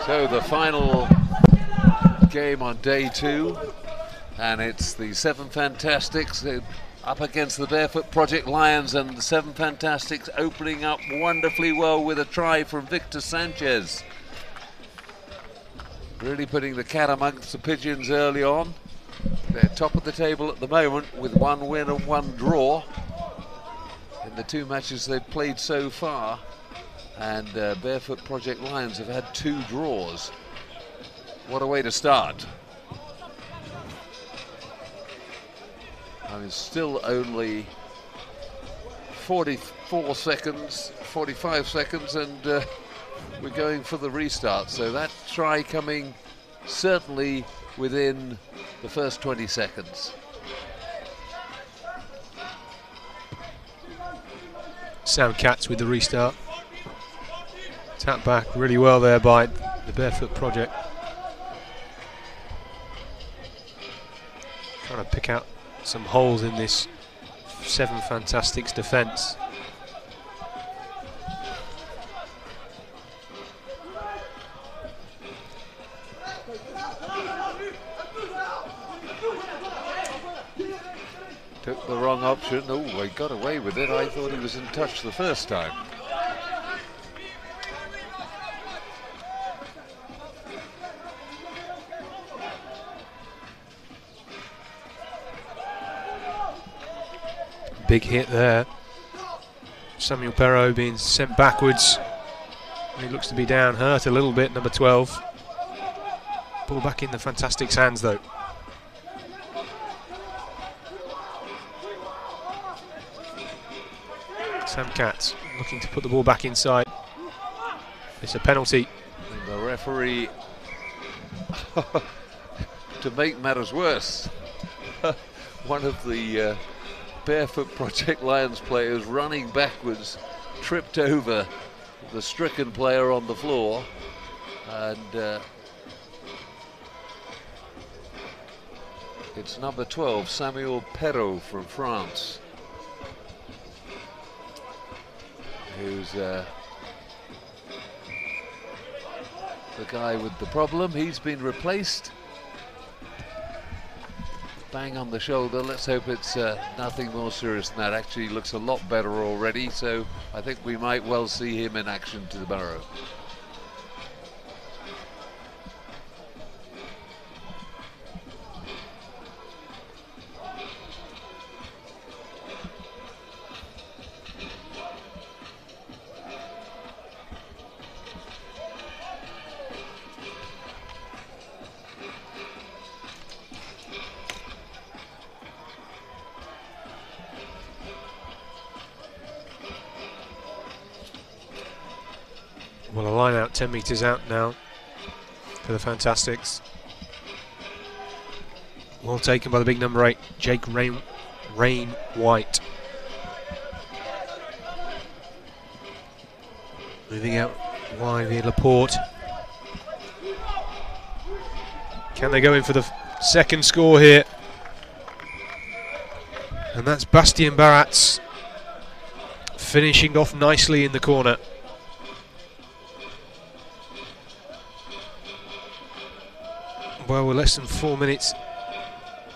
So the final game on day 2, and it's the Seven Fantastics up against the Barefoot Project Lions, and the Seven Fantastics opening up wonderfully well with a try from Victor Sanchez. Really putting the cat amongst the pigeons early on. They're top of the table at the moment with 1 win and 1 draw in the 2 matches they've played so far. And Barefoot Project Lions have had 2 draws. What a way to start. I mean, still only 45 seconds, and we're going for the restart. So that try coming certainly within the first 20 seconds. Sam Katz with the restart. Tap back really well there by the Barefoot Project. Trying to pick out some holes in this Seven Fantastics defence. Took the wrong option. Oh, he got away with it. I thought he was in touch the first time. Big hit there. Samuel Perrault being sent backwards. He looks to be down, hurt a little bit, number 12. Ball back in the Fantastics' hands though. Sam Katz looking to put the ball back inside. It's a penalty. And the referee, to make matters worse, one of the Barefoot Project Lions players running backwards tripped over the stricken player on the floor, and it's number 12, Samuel Perrault from France, who's the guy with the problem. He's been replaced. Bang on the shoulder. Let's hope it's nothing more serious than that. Actually looks a lot better already, so I think we might well see him in action tomorrow. Well, a line out 10 metres out now for the Fantastics. Well taken by the big number 8, Jake Rain White. Moving out wide via Laporte. Can they go in for the second score here? And that's Bastien Barats finishing off nicely in the corner. Well, we're less than 4 minutes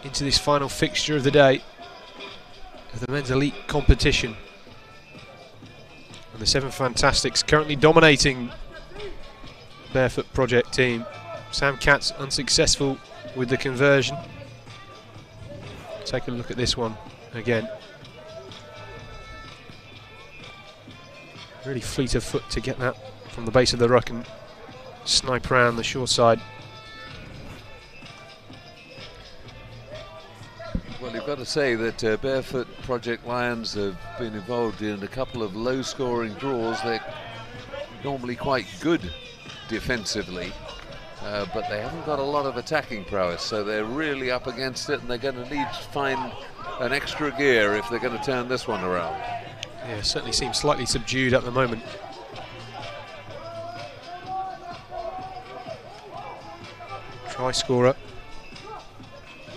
into this final fixture of the day of the men's elite competition. And the Seven Fantastics currently dominating the Barefoot Project team. Sam Katz unsuccessful with the conversion. Take a look at this one again. Really fleet of foot to get that from the base of the ruck and snipe around the short side. Well, you've got to say that Barefoot Project Lions have been involved in a couple of low-scoring draws. They're normally quite good defensively, but they haven't got a lot of attacking prowess, so they're really up against it, and they're going to need to find an extra gear if they're going to turn this one around. Yeah, certainly seems slightly subdued at the moment. Try scorer.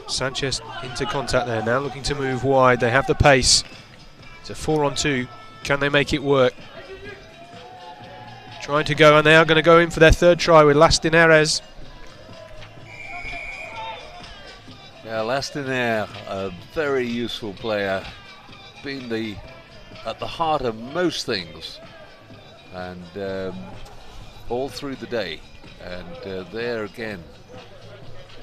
Sanchez into contact there now, looking to move wide. They have the pace. It's a 4-on-2. Can they make it work? trying to go, and they are going to go in for their third try with Lastinares. Yeah, Lastinaire, a very useful player, been at the heart of most things, and all through the day. And there again,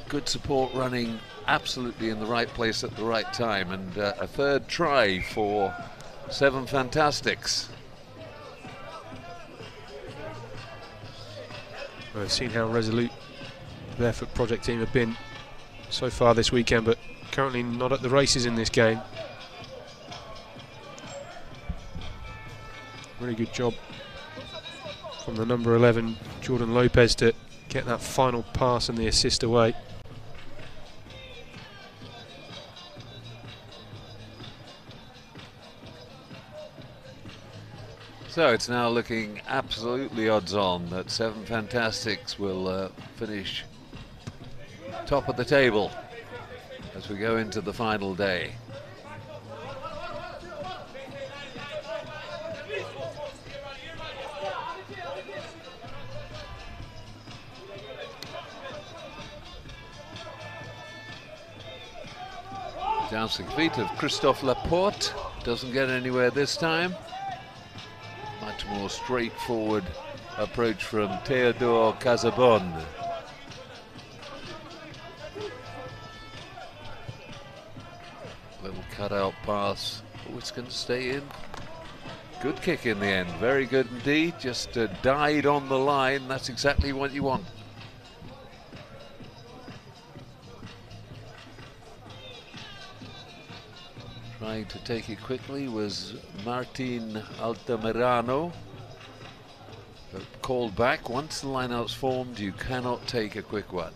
good support running absolutely in the right place at the right time, and a third try for Seven Fantastics. Well, I've seen how resolute the Barefoot Project team have been so far this weekend, but currently not at the races in this game. Really good job from the number 11, Jordan Lopez, to get that final pass and the assist away. So it's now looking absolutely odds-on that Seven Fantastics will finish top of the table as we go into the final day. Dancing feet of Christophe Laporte, doesn't get anywhere this time. Much more straightforward approach from Théodore Casabonne. Little cut-out pass. Oh, it's going to stay in. Good kick in the end. Very good indeed. Just died on the line. That's exactly what you want. Trying to take it quickly was Martin Altamirano. But called back. Once the lineout's formed, you cannot take a quick one.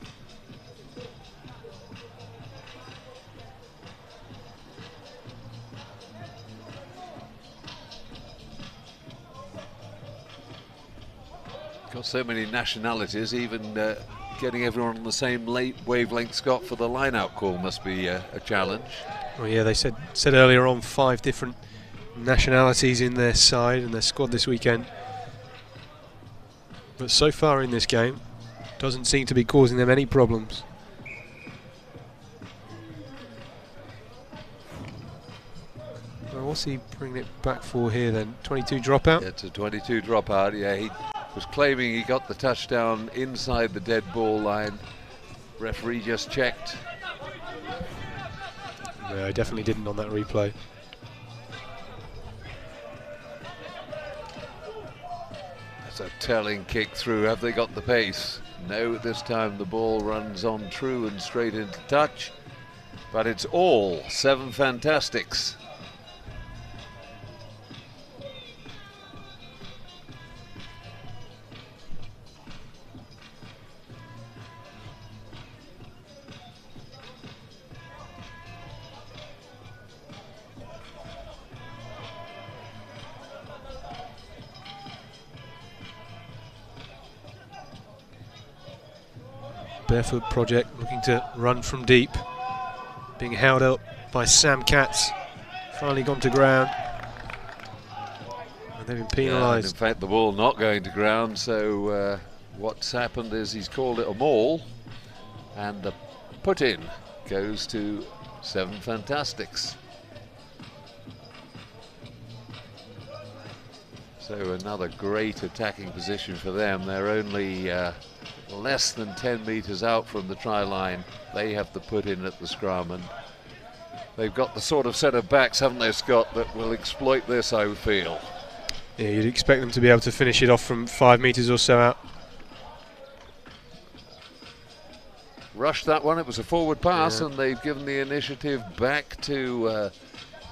Got so many nationalities, even getting everyone on the same wavelength, Scott, for the line-out call must be a challenge. Well, yeah, they said earlier on 5 different nationalities in their side and their squad this weekend. But so far in this game, doesn't seem to be causing them any problems. Well, what's he bringing it back for here then? 22 dropout? It's a 22 dropout, yeah. He was claiming he got the touchdown inside the dead ball line. Referee just checked. No, he definitely didn't on that replay. That's a telling kick through. Have they got the pace? No, this time the ball runs on true and straight into touch. But it's all Seven Fantastics. Barefoot Project looking to run from deep, being held up by Sam Katz. Finally gone to ground, and they've been penalised. Yeah, in fact, the ball not going to ground, so what's happened is he's called it a maul, and the put-in goes to Seven Fantastics. So another great attacking position for them. They're only less than 10 metres out from the try line. They have to put in at the scrum, and they've got the sort of set of backs, haven't they, Scott, that will exploit this, I would feel. Yeah, you'd expect them to be able to finish it off from 5 metres or so out. Rushed that one. It was a forward pass, yeah, and they've given the initiative back to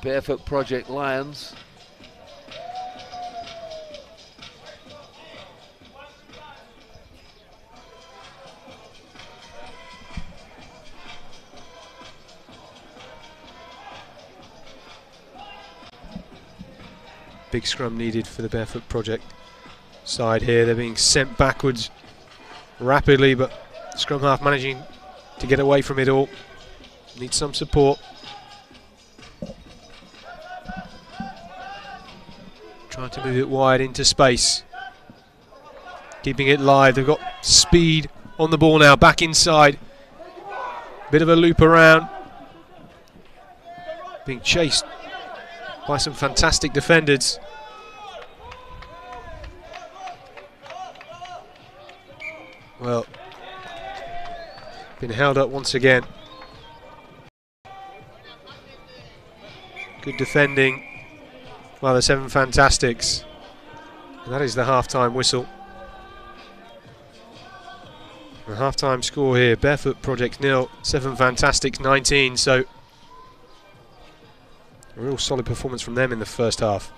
Barefoot Project Lions. Big scrum needed for the Barefoot Project side here. They're being sent backwards rapidly, but scrum half managing to get away from it all. Need some support. Trying to move it wide into space. keeping it live. They've got speed on the ball now, back inside. Bit of a loop around. Being chased by some fantastic defenders. Well, been held up once again. Good defending by the Seven Fantastics. And that is the half-time whistle. The half-time score here, Barefoot Prjects 0, Seven Fantastics 19, so a real solid performance from them in the first half.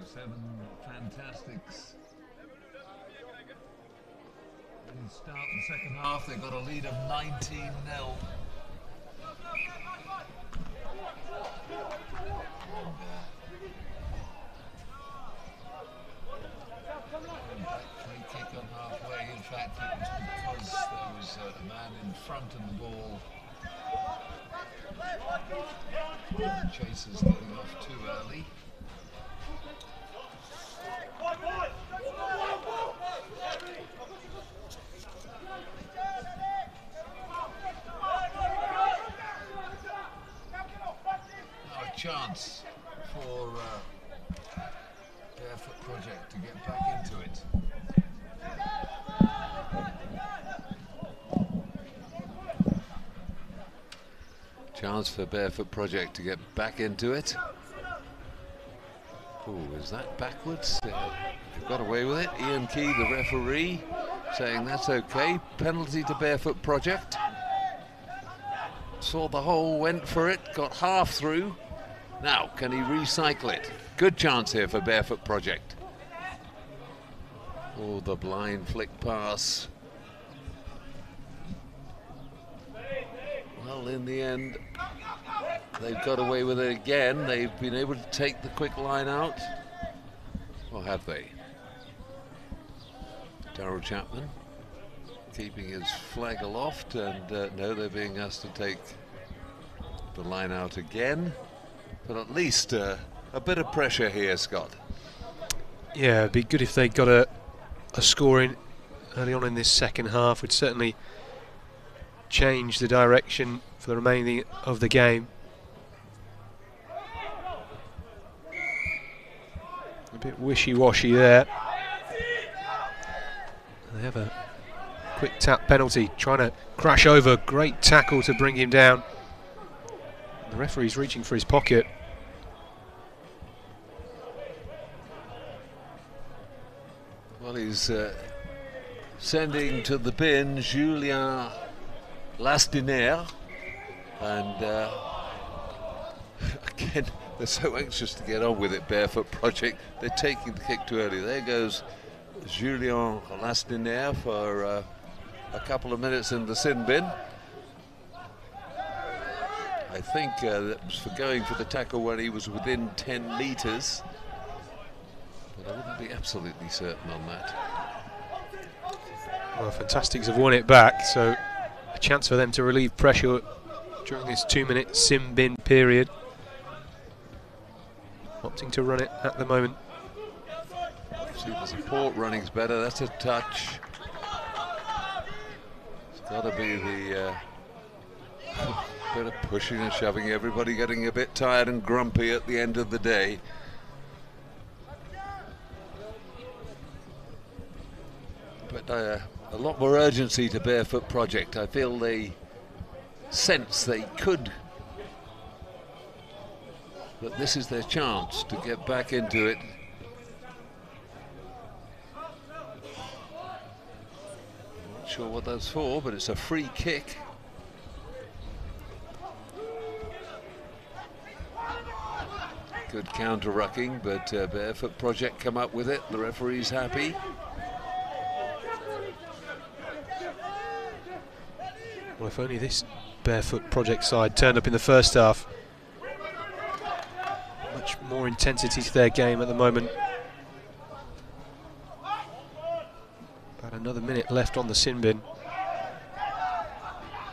Seven Fantastics. They start the second half, they've got a lead of 19-0. Free kick on halfway. In fact, it was because there was a man in front of the ball. The chasers getting off too early. Chance for Barefoot Prjects to get back into it. Chance for Barefoot Prjects to get back into it. Oh, is that backwards? They've got away with it. Ian Key, the referee, saying that's okay. Penalty to Barefoot Prjects. Saw the hole, went for it, got half through. Now, can he recycle it? Good chance here for Barefoot Prjects. Oh, the blind flick pass. Well, in the end, they've got away with it again. They've been able to take the quick line out. Or have they? Untitled Chapter keeping his flag aloft, and no, they're being asked to take the line out again. But at least a bit of pressure here, Scott. Yeah, it'd be good if they got a scoring early on in this second half. Would certainly change the direction for the remaining of the game. A bit wishy-washy there. They have a quick tap penalty, trying to crash over. Great tackle to bring him down. The referee's reaching for his pocket. Well, he's sending to the bin Julien Lastiner, and again, they're so anxious to get on with it, Barefoot Project. They're taking the kick too early. There goes Julien Lastiner for a couple of minutes in the sin bin. I think that was for going for the tackle when he was within 10 metres. But I wouldn't be absolutely certain on that. Well, Fantastics have won it back, so a chance for them to relieve pressure during this 2-minute sin bin period. Opting to run it at the moment. See, the support running's better. That's a touch. It's got to be the bit of pushing and shoving. Everybody getting a bit tired and grumpy at the end of the day. But a lot more urgency to Barefoot Project. I feel they sense they could, that this is their chance to get back into it. Not sure what that's for, but it's a free kick. Good counter-rucking, but Barefoot Project come up with it. The referee's happy. Well, if only this Barefoot Project side turned up in the first half. Much more intensity to their game at the moment. About another minute left on the sin bin.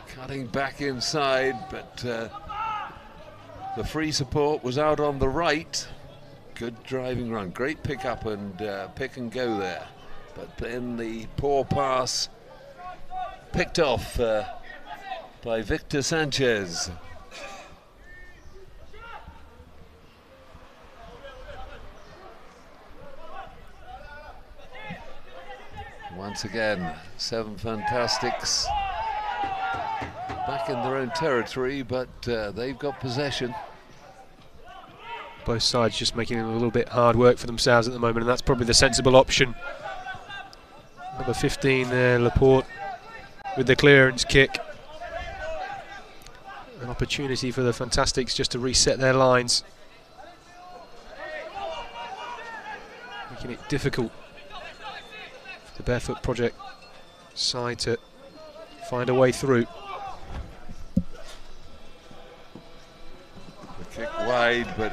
Cutting back inside, but the free support was out on the right. Good driving run, great pick up and pick and go there. But then the poor pass picked off by Victor Sanchez. Once again, 7 Fantastics back in their own territory, but they've got possession. Both sides just making it a little bit hard work for themselves at the moment, and that's probably the sensible option. Number 15 there, Laporte, with the clearance kick. An opportunity for the Fantastics just to reset their lines. Making it difficult for the Barefoot Project side to find a way through. The kick wide, but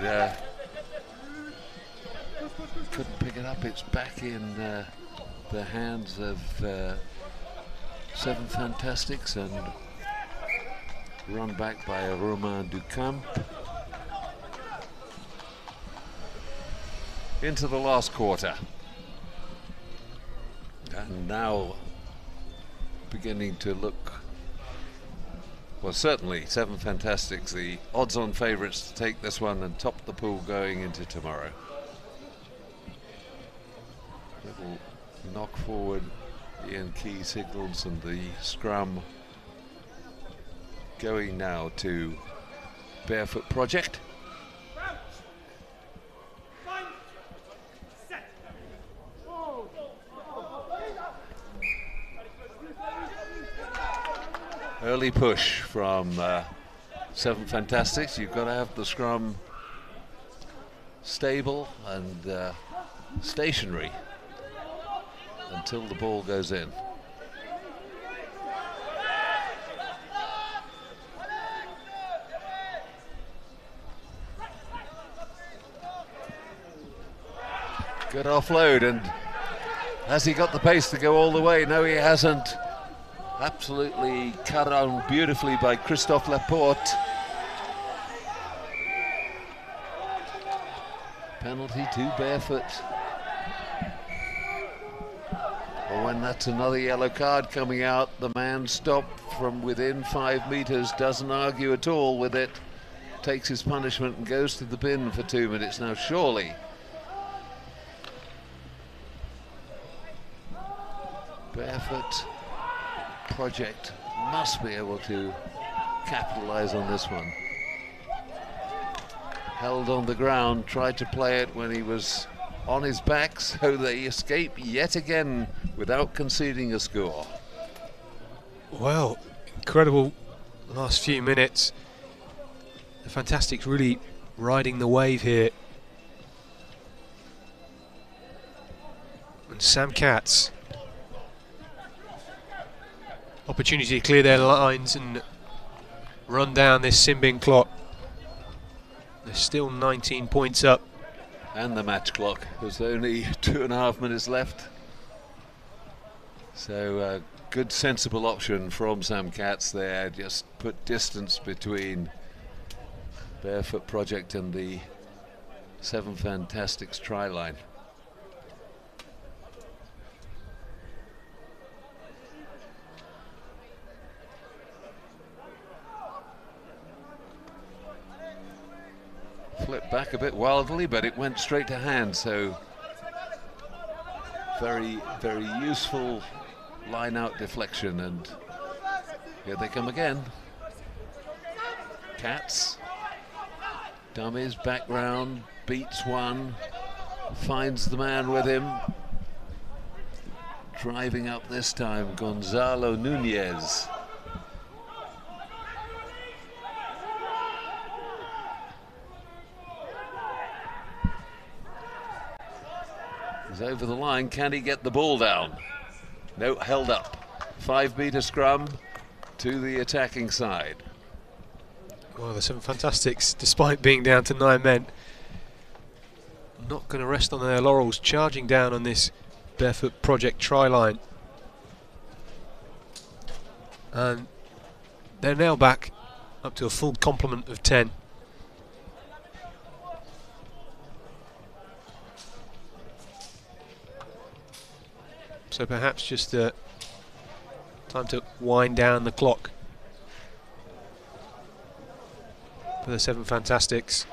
couldn't pick it up. It's back in the hands of 7 Fantastics and run back by Romain Ducamp. Into the last quarter. And now beginning to look, well, certainly 7 Fantastics, the odds-on favourites to take this one and top the pool going into tomorrow. Little knock forward, Ian Key signals, and the scrum going now to Barefoot Project. Early push from 7 Fantastics. You've got to have the scrum stable and stationary until the ball goes in. Good offload, and has he got the pace to go all the way? No, he hasn't. Absolutely cut on beautifully by Christophe Laporte. Penalty to Barefoot. Well, when that's another yellow card coming out, the man stopped from within 5 metres, doesn't argue at all with it, takes his punishment and goes to the bin for 2 minutes. Now surely Barefoot Project must be able to capitalise on this one. Held on the ground, tried to play it when he was on his back, so they escape yet again without conceding a score. Well, incredible last few minutes. The Fantastics really riding the wave here. And Sam Katz, opportunity to clear their lines and run down this Simbin clock. They're still 19 points up. And the match clock. There's only 2.5 minutes left. So a good sensible option from Sam Katz there. Just put distance between Barefoot Project and the Seven Fantastics try line. Flipped back a bit wildly, but it went straight to hand, so very, very useful line out deflection, and here they come again. Katz, dummies, background, beats one, finds the man with him. Driving up this time, Gonzalo Nunez. Over the line, can he get the ball down? No, held up. 5-meter scrum to the attacking side. Well, the Seven Fantastics, despite being down to 9 men, not going to rest on their laurels, charging down on this Barefoot Project try line. And they're now back up to a full complement of 10. So perhaps just time to wind down the clock for the Seven Fantastics.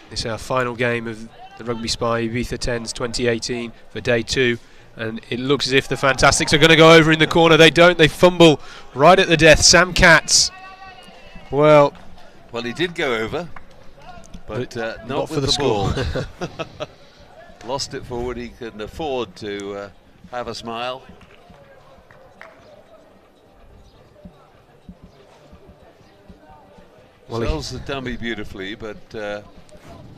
This is our final game of the RugbySpy Ibiza 10s 2018 for day 2, and it looks as if the Fantastics are going to go over in the corner. They don't, they fumble right at the death. Sam Katz, well, he did go over, but not for with the ball. score. Lost it forward. He couldn't afford to have a smile. Well, sells the dummy beautifully, but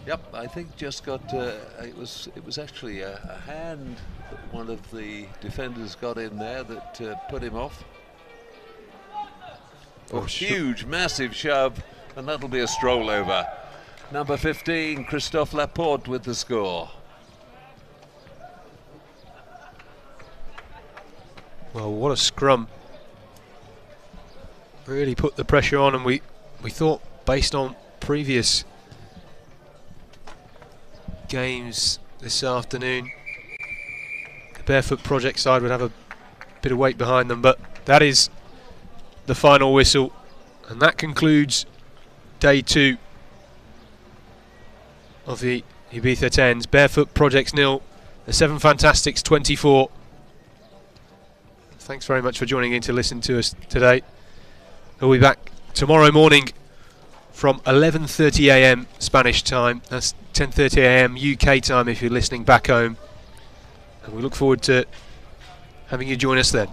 yep, I think just got it was actually a hand that one of the defenders got in there that put him off. Oh, huge, massive shove. And that'll be a stroll over. Number 15, Christophe Laporte with the score. Well, what a scrum. Really put the pressure on, and we thought, based on previous games this afternoon, the Barefoot Project side would have a bit of weight behind them, but that is the final whistle, and that concludes day 2 of the Ibiza 10s. Barefoot Projects 0, the Seven Fantastics 24. Thanks very much for joining in to listen to us today. We'll be back tomorrow morning from 11:30 AM Spanish time. That's 10:30 AM UK time if you're listening back home. And we look forward to having you join us then.